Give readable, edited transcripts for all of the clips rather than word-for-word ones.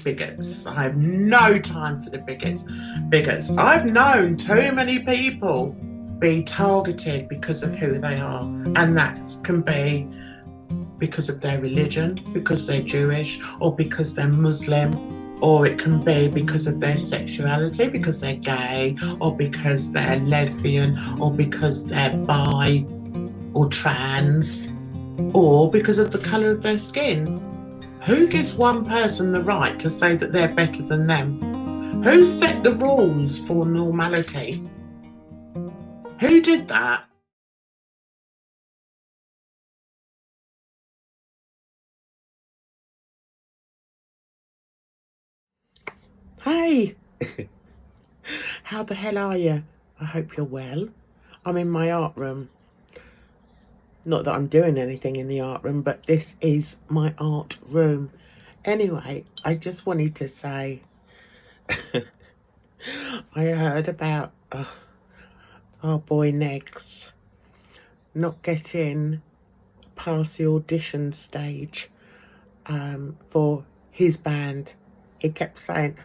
bigots. I have no time for the bigots. I've known too many people be targeted because of who they are, and that can be because of their religion, because they're Jewish, or because they're Muslim, or it can be because of their sexuality, because they're gay, or because they're lesbian, or because they're bi or trans, or because of the colour of their skin. Who gives one person the right to say that they're better than them? Who set the rules for normality? Who did that? Hey, how the hell are you? I hope you're well. I'm in my art room. Not that I'm doing anything in the art room, but this is my art room. Anyway, I just wanted to say, I heard about our boy NEGZ not getting past the audition stage for his band. He kept saying,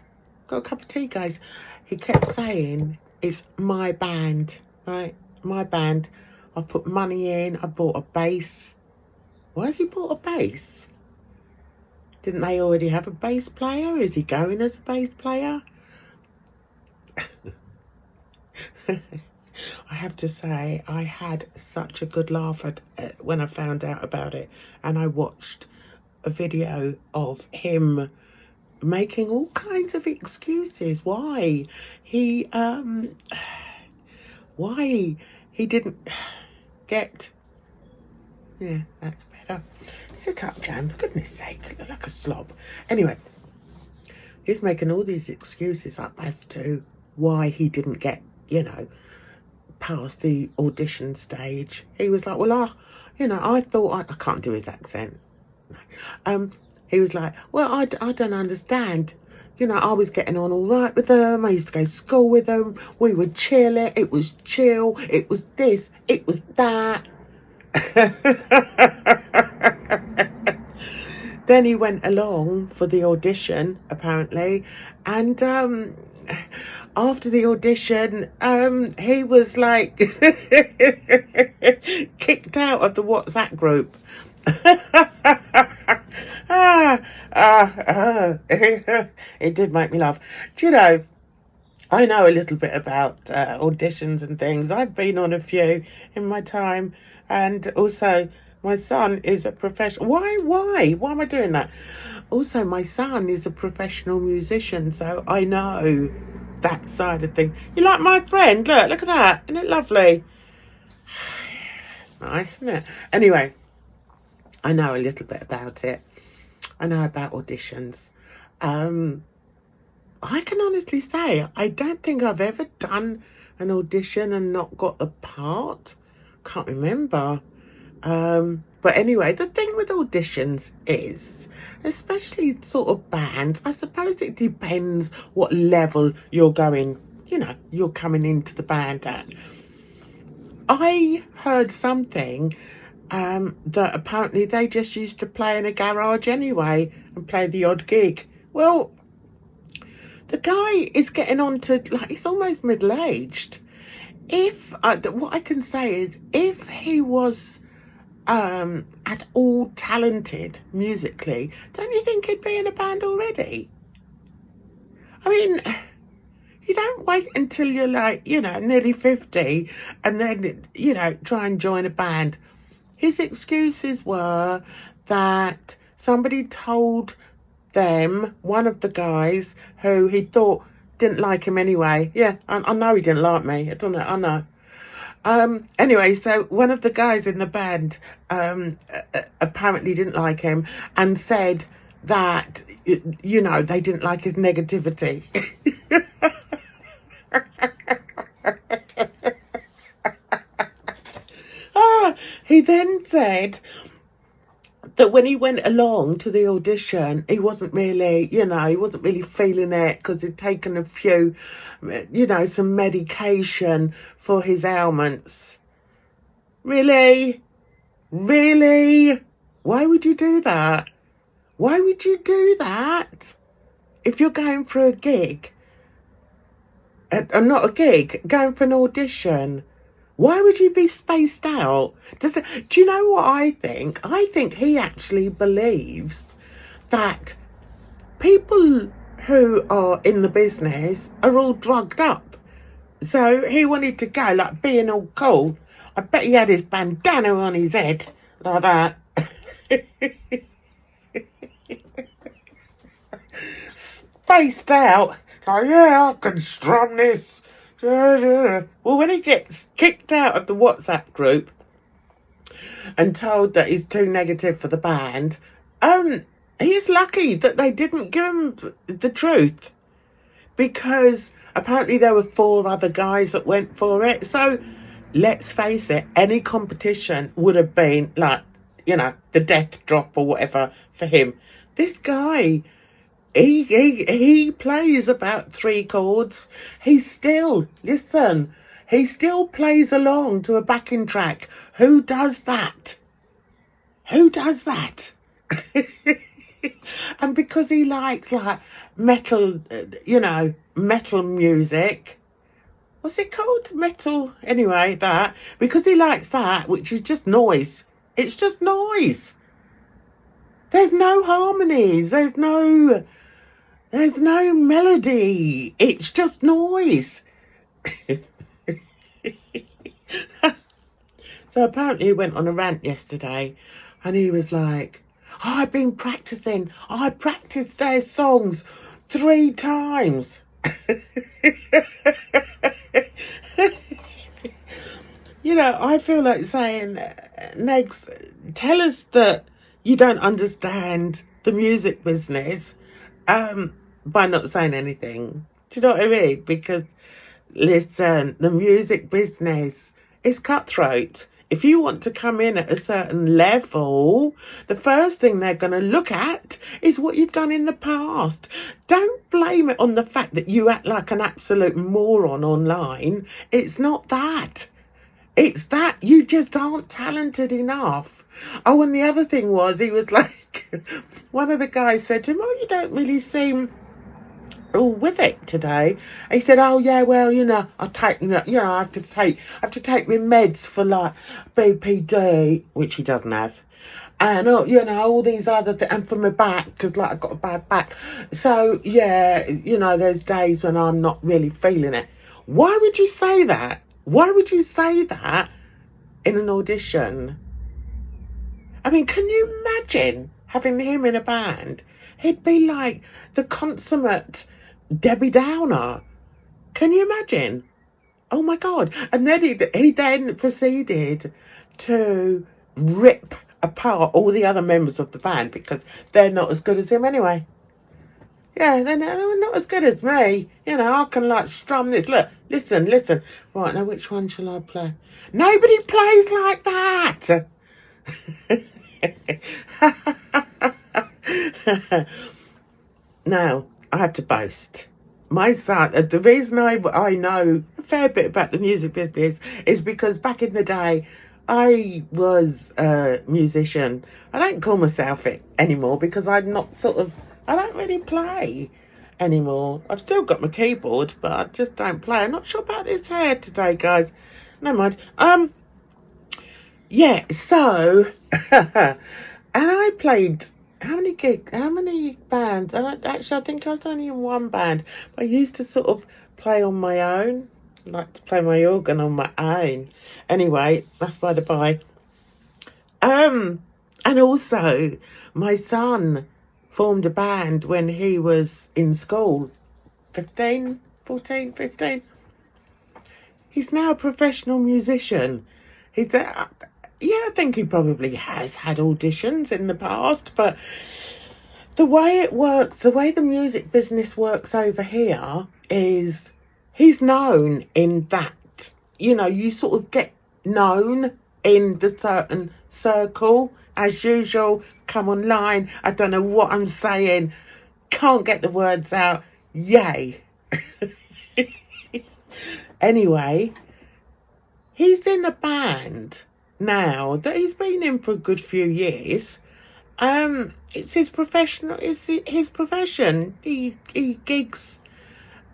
got a cup of tea, guys. He kept saying, it's my band, right? My band. I've put money in. I bought a bass. Why has he bought a bass? Didn't they already have a bass player? Is he going as a bass player? I have to say, I had such a good laugh at when I found out about it, and I watched a video of him making all kinds of excuses why he didn't get. Yeah, that's better. Sit up, Jan, for goodness sake. You look like a slob. Anyway, he's making all these excuses up as to why he didn't get, you know, past the audition stage. He was like, well, I thought I can't do his accent. He was like, well, I don't understand. You know, I was getting on all right with them. I used to go to school with them. We would chill it. It was chill. It was this. It was that. Then he went along for the audition, apparently. And after the audition, he was like kicked out of the WhatsApp group. It did make me laugh. Do you know, I know a little bit about auditions and things. I've been on a few in my time, and also my son is a professional. Why am I doing that? Also, my son is a professional musician, so I know that side of things. You like my friend? Look at that. Isn't it lovely? Nice, isn't it? Anyway, I know a little bit about it. I know about auditions. I can honestly say, I don't think I've ever done an audition and not got the part. Can't remember. But anyway, the thing with auditions is, especially sort of bands, I suppose it depends what level you're going, you know, you're coming into the band at. I heard something that apparently they just used to play in a garage anyway and play the odd gig. Well, the guy is getting on to, like, he's almost middle-aged. What I can say is, if he was at all talented musically, don't you think he'd be in a band already? I mean, you don't wait until you're like, you know, nearly 50 and then, you know, try and join a band. His excuses were that somebody told them, one of the guys who he thought didn't like him anyway. Yeah, I know he didn't like me. I know. Anyway, so one of the guys in the band apparently didn't like him and said that, you know, they didn't like his negativity. He then said that when he went along to the audition, he wasn't really, you know, he wasn't really feeling it because he'd taken a few, you know, some medication for his ailments. Really? Really? Why would you do that? Why would you do that? if you're going for a gig, not a gig, going for an audition, why would you be spaced out? Do you know what I think? I think he actually believes that people who are in the business are all drugged up. So he wanted to go, like, being all cool. I bet he had his bandana on his head, like that. Spaced out. Like, yeah, I can strum this. Well, when he gets kicked out of the WhatsApp group and told that he's too negative for the band, he is lucky that they didn't give him the truth, because apparently there were 4 other guys that went for it. So let's face it, any competition would have been like, you know, the death drop or whatever for him. This guy, he plays about 3 chords. He still plays along to a backing track. Who does that? Who does that? And because he likes, like, metal, metal music. What's it called? Metal. Anyway, that. Because he likes that, which is just noise. It's just noise. There's no harmonies. There's no melody. It's just noise. So apparently he went on a rant yesterday, and he was like, oh, I've been practicing. I practiced their songs 3 times. You know, I feel like saying, NEGZ, tell us that you don't understand the music business by not saying anything. Do you know what I mean? Because, listen, the music business is cutthroat. If you want to come in at a certain level, the first thing they're going to look at is what you've done in the past. Don't blame it on the fact that you act like an absolute moron online. It's not that. It's that you just aren't talented enough. Oh, and the other thing was, he was like, one of the guys said to him, oh, you don't really seem all with it today. He said, oh yeah, well, you know, I have to take my meds for, like, BPD, which he doesn't have, and all these other things, and for my back, because, like, I've got a bad back. So yeah, there's days when I'm not really feeling it. Why would you say that? Why would you say that in an audition? I mean, can you imagine having him in a band? He'd be like the consummate Debbie Downer. Can you imagine? Oh my God. And then he then proceeded to rip apart all the other members of the band, because they're not as good as him anyway. Yeah, they're not as good as me. I can, like, strum this. Look, listen. Right, now which one shall I play? Nobody plays like that. Now, I have to boast. My son, the reason I know a fair bit about the music business is because back in the day, I was a musician. I don't call myself it anymore because I don't really play anymore. I've still got my keyboard, but I just don't play. I'm not sure about this hair today, guys. Never mind. Yeah, so, and I played, how many bands? Actually, I think I was only in one band. But I used to sort of play on my own. I like to play my organ on my own. Anyway, that's by the by. And also, my son formed a band when he was in school. 15. He's now a professional musician. I think he probably has had auditions in the past, but the way it works, the way the music business works over here is he's known in that, you sort of get known in the certain circle. As usual, come online, I don't know what I'm saying, can't get the words out, yay. Anyway, he's in a band now that he's been in for a good few years, It's his professional. It's his profession. He gigs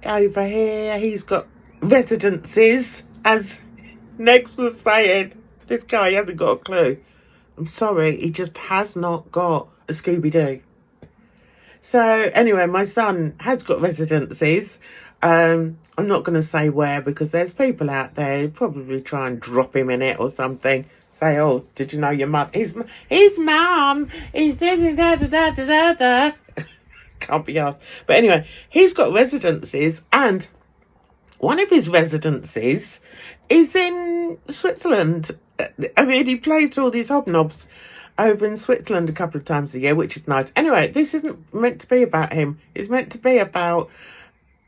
over here. He's got residencies, as NEGZ was saying. This guy hasn't got a clue. I'm sorry, he just has not got a Scooby-Doo. So anyway, my son has got residencies. I'm not going to say where, because there's people out there who probably try and drop him in it or something. Say, oh, did you know your mum? His mum is da. Can't be asked. But anyway, he's got residencies, and one of his residencies is in Switzerland. I mean, he plays to all these hobnobs over in Switzerland a couple of times a year, which is nice. Anyway, this isn't meant to be about him. It's meant to be about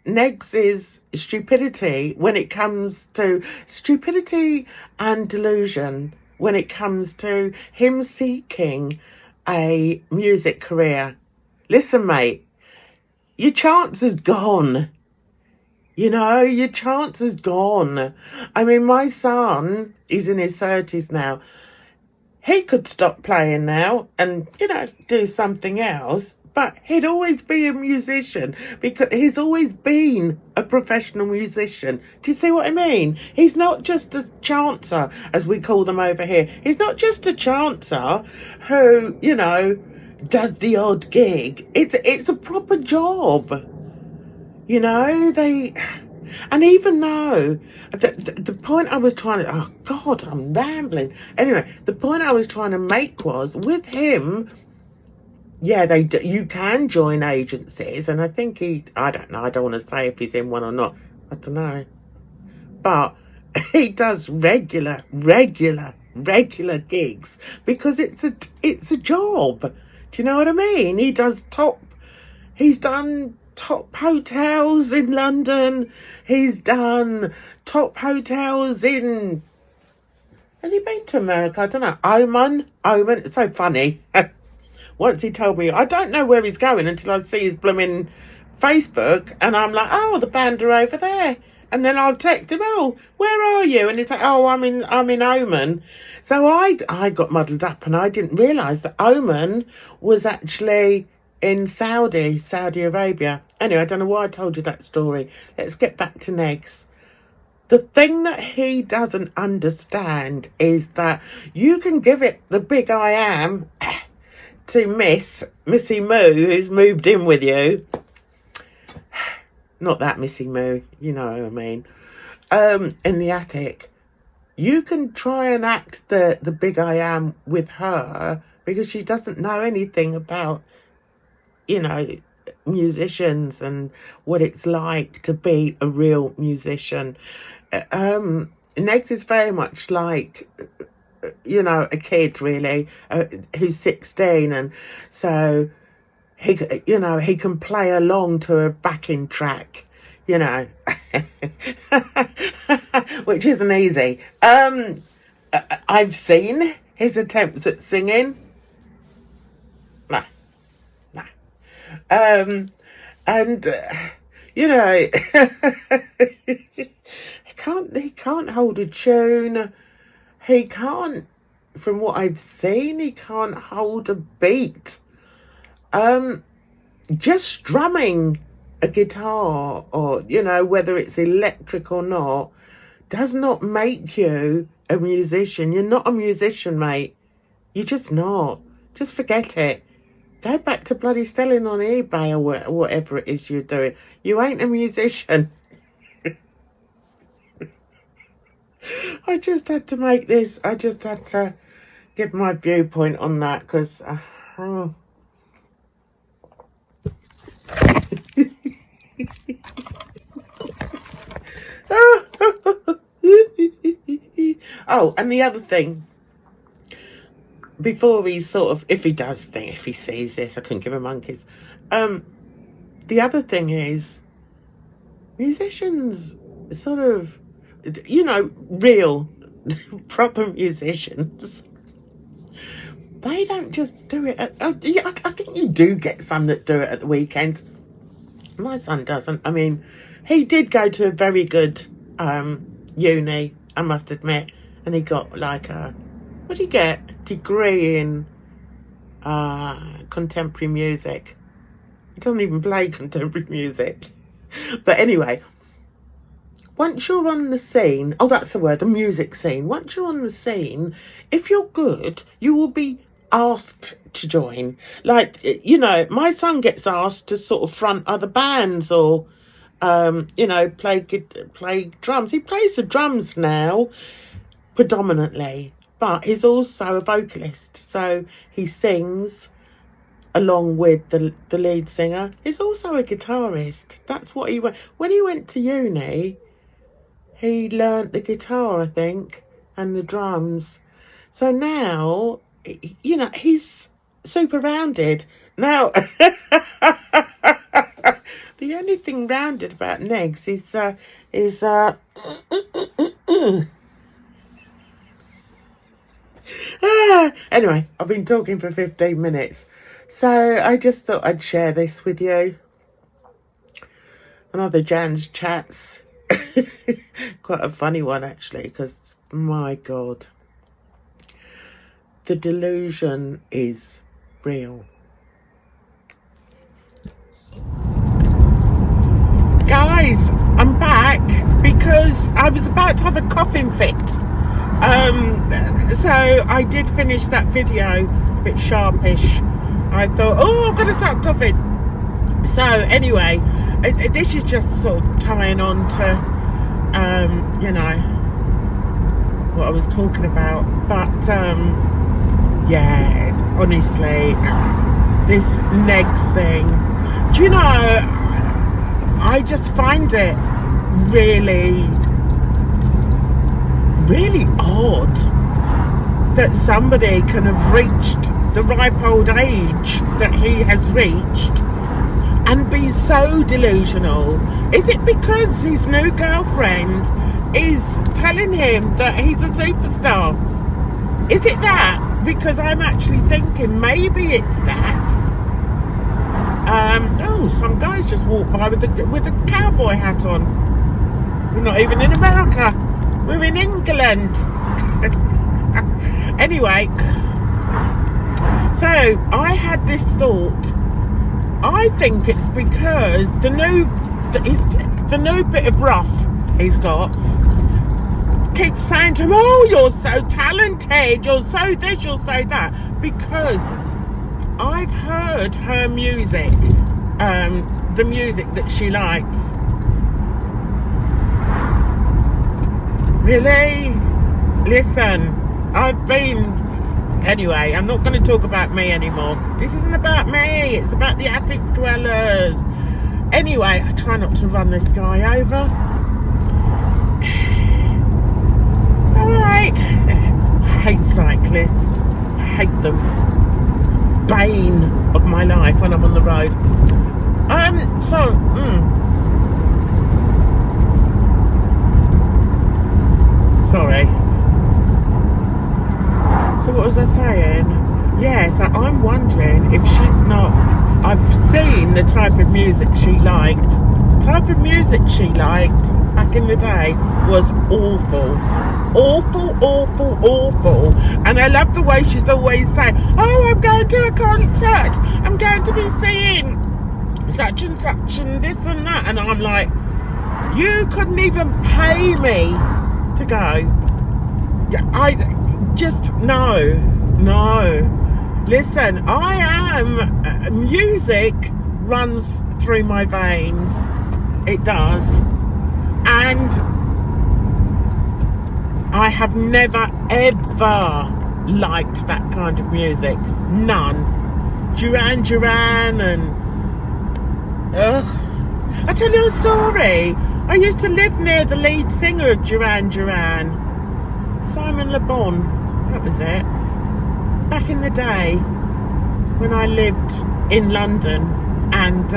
NEGZ's stupidity when it comes to stupidity and delusion when it comes to him seeking a music career. Listen, mate, your chance is gone. You know, your chance is gone. I mean, my son, he's in his 30s now. He could stop playing now and, you know, do something else. But he'd always be a musician, because he's always been a professional musician. Do you see what I mean? He's not just a chancer, as we call them over here. He's not just a chancer who, you know, does the odd gig. It's a proper job. You know, and even though the point I was trying to, oh God, I'm rambling. Anyway, the point I was trying to make was, with him, yeah, you can join agencies, and I think I don't know, I don't want to say if he's in one or not, I don't know, but he does regular gigs, because it's a job. Do you know what I mean? He's done top hotels in London, he's done top hotels in, has he been to America? I don't know. Oman, it's so funny. Once he told me, I don't know where he's going until I see his blooming Facebook, and I'm like, oh, the band are over there. And then I'll text him, oh, where are you? And he's like, oh, I'm in Oman. So I got muddled up, and I didn't realise that Oman was actually in Saudi Arabia. Anyway, I don't know why I told you that story. Let's get back to NEGZ. The thing that he doesn't understand is that you can give it the big I am to Missy Moo, who's moved in with you. Not that Missy Moo, you know what I mean. In the attic. You can try and act the big I am with her, because she doesn't know anything about, you know, musicians and what it's like to be a real musician. NEGZ is very much like, you know, a kid, really, who's 16, and so he can play along to a backing track, you know, which isn't easy. I've seen his attempts at singing. Nah. And you know, he can't hold a tune. He can't, from what I've seen, he can't hold a beat. Just strumming a guitar, or, you know, whether it's electric or not, does not make you a musician. You're not a musician, mate. You're just not. Just forget it. Go back to bloody selling on eBay or whatever it is you're doing. You ain't a musician. I just had to make this. I just had to give my viewpoint on that, because oh, and the other thing, before he sort of, if he sees this, I couldn't give a monkey's. The other thing is, musicians sort of, you know, real, proper musicians, they don't just do it I think you do get some that do it at the weekend. My son doesn't. I mean, he did go to a very good uni, I must admit, and he got like a, what did he get? Degree in contemporary music. He doesn't even play contemporary music. But anyway, once you're on the scene, oh, that's the word, the music scene. Once you're on the scene, if you're good, you will be asked to join. Like, you know, my son gets asked to sort of front other bands or, you know, play drums. He plays the drums now, predominantly, but he's also a vocalist. So he sings along with the lead singer. He's also a guitarist. That's what he went. When he went to uni, he learnt the guitar, I think, and the drums. So now, you know, he's super rounded. Now, the only thing rounded about NEGZ is anyway, I've been talking for 15 minutes. So I just thought I'd share this with you. Another Jan's chats. Quite a funny one, actually, because, my God, the delusion is real. Guys, I'm back because I was about to have a coughing fit. So I did finish that video a bit sharpish. I thought, oh, I'm going to start coughing. So anyway, this is just sort of tying on to, you know, what I was talking about. But, yeah, honestly, this NEGZ thing, do you know, I just find it really, really odd that somebody can have reached the ripe old age that he has reached and be so delusional. Is it because his new girlfriend is telling him that he's a superstar? Is it that? Because I'm actually thinking maybe it's that. Oh, some guys just walked by with a cowboy hat on. We're not even in America. We're in England. Anyway, so I had this thought. I think it's because the new bit of rough he's got keeps saying to him, oh, you're so talented, you're so this, you're so that, because I've heard her music, the music that she likes. Really? Listen, anyway, I'm not going to talk about me anymore. This isn't about me, it's about the attic dwellers. Anyway, I try not to run this guy over. Alright. I hate cyclists. I hate them. Bane of my life when I'm on the road. Sorry. So what was I saying? Yeah, so I'm wondering if she's not... I've seen the type of music she liked. The type of music she liked back in the day was awful. Awful, awful, awful. And I love the way she's always saying, oh, I'm going to a concert. I'm going to be seeing such and such and this and that. And I'm like, you couldn't even pay me to go. I just, no. Listen, music runs through my veins. It does. And I have never, ever liked that kind of music. None. Duran and... I tell you a story. I used to live near the lead singer of Duran Duran. Simon Le Bon. That was it. Back in the day when I lived in London, and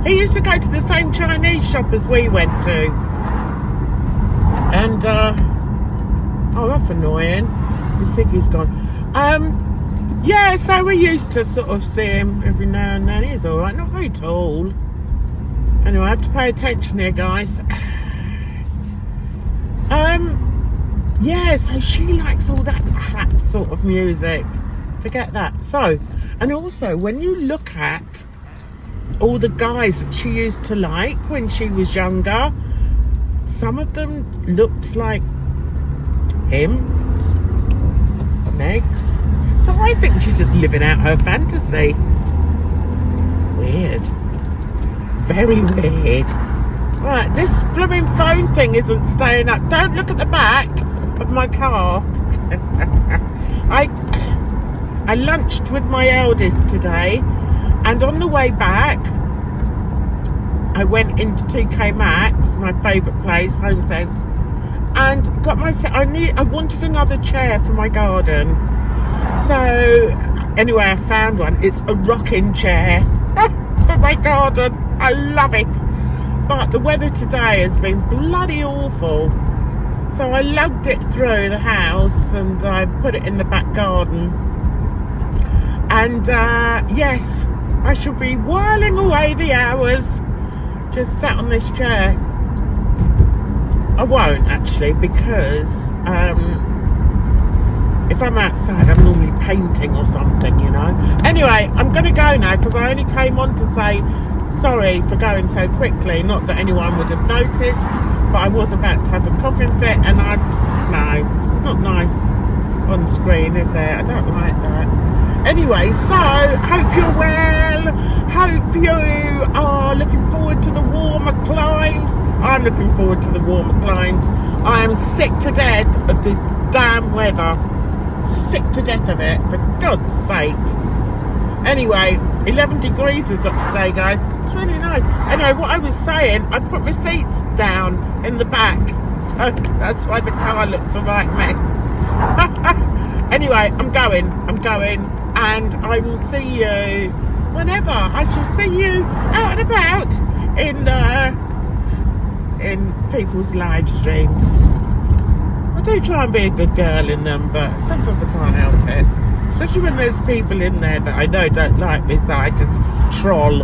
he used to go to the same Chinese shop as we went to. And oh, that's annoying. The Siggy's gone. Yeah, so we used to sort of see him every now and then. He's alright, not very tall. Anyway, I have to pay attention here, guys. Yeah, so she likes all that crap sort of music. Forget that. So, and also when you look at all the guys that she used to like when she was younger, some of them looked like him, NEGZ. So I think she's just living out her fantasy. Weird. Very weird. Right, this blooming phone thing isn't staying up. Don't look at the back of my car. I lunched with my eldest today, and on the way back I went into TK Maxx, my favourite place, Home Sense, and got myself, I wanted another chair for my garden. So anyway, I found one. It's a ROCKIN chair for my garden. I love it. But the weather today has been bloody awful. So I lugged it through the house and I put it in the back garden. And yes, I shall be whirling away the hours just sat on this chair. I won't actually, because if I'm outside I'm normally painting or something, you know. Anyway, I'm going to go now because I only came on to say sorry for going so quickly. Not that anyone would have noticed, but I was about to have a coughing fit, and no, it's not nice on screen, is it? I don't like that. Anyway, so hope you're well. Hope you are looking forward to the warmer climes. I'm looking forward to the warmer climes. I am sick to death of this damn weather. Sick to death of it, for God's sake. Anyway, 11 degrees we've got today, guys. It's really nice. Anyway, what I was saying, I put my seats down in the back, so that's why the car looks a right mess. Anyway, I'm going, and I will see you whenever. I shall see you out and about in people's live streams. I do try and be a good girl in them, but sometimes I can't help it. Especially when there's people in there that I know don't like me, so I just troll.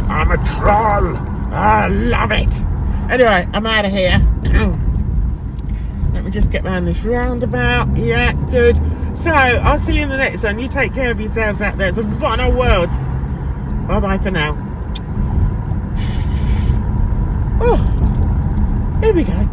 I'm a troll. I love it. Anyway, I'm out of here. Let me just get around this roundabout. Yeah, good. So, I'll see you in the next one. You take care of yourselves out there. It's a rotten old world. Bye-bye for now. Oh, here we go.